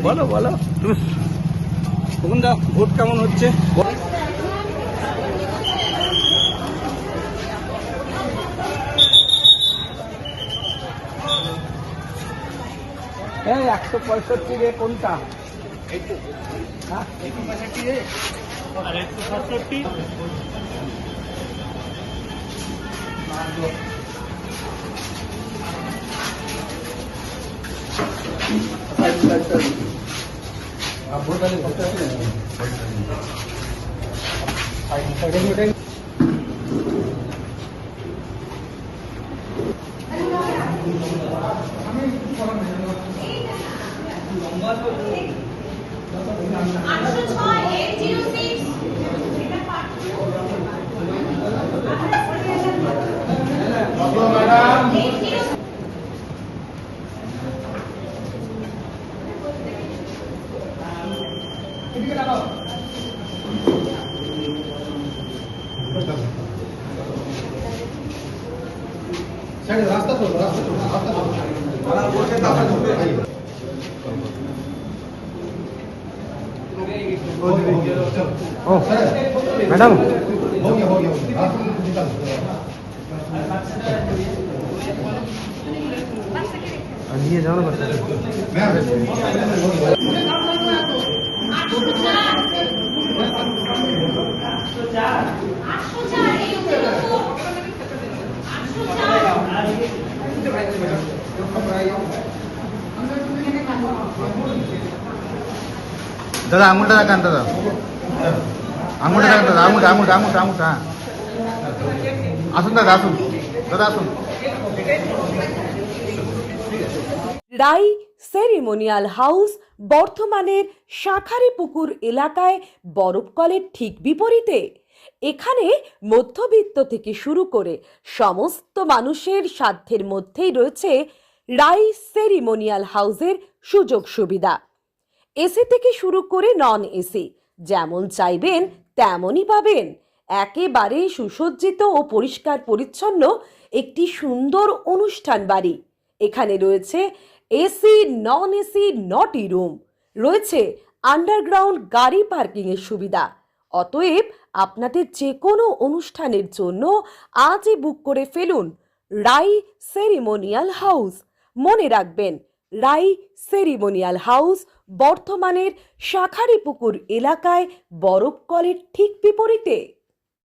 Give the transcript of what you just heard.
বলো বলো তুমি তখন দা ভোট কেমন হচ্ছে? এই 165 রে কোনটা? হ্যাঁ 165 রে আর 167 রাস্তা তো मैडम ये जाना पड़ता है दादा आंगुठा दाखा दादा आंगुठा दाखा दादा आंगुठा आंगुठा आंगुठा आंगुठा आसुन दादा आसुन दादा आसुन রাই সেরিমোনিয়াল হাউস বর্ধমানের শাঁখারীপুকুর এলাকায় বরফকলের ঠিক বিপরীতে। এখানে মধ্যবিত্ত থেকে শুরু করে সমস্ত মানুষের সাধ্যের মধ্যেই রয়েছে রাই সেরিমোনিয়াল হাউসের সুযোগ সুবিধা। এসি থেকে শুরু করে নন এসি যেমন চাইবেন তেমনই পাবেন। একেবারে সুসজ্জিত ও পরিষ্কার পরিচ্ছন্ন একটি সুন্দর অনুষ্ঠান বাড়ি। এখানে রয়েছে এসি নন এসি নটি রুম, রয়েছে আন্ডারগ্রাউন্ড গাড়ি পার্কিংয়ের সুবিধা। অতএব আপনাদের যে কোনো অনুষ্ঠানের জন্য আজই বুক করে ফেলুন রাই সেরিমোনিয়াল হাউস। মনে রাখবেন, রাই সেরিমোনিয়াল হাউস বর্ধমানের শাঁখারীপুকুর এলাকায় বরফকলের ঠিক বিপরীতে।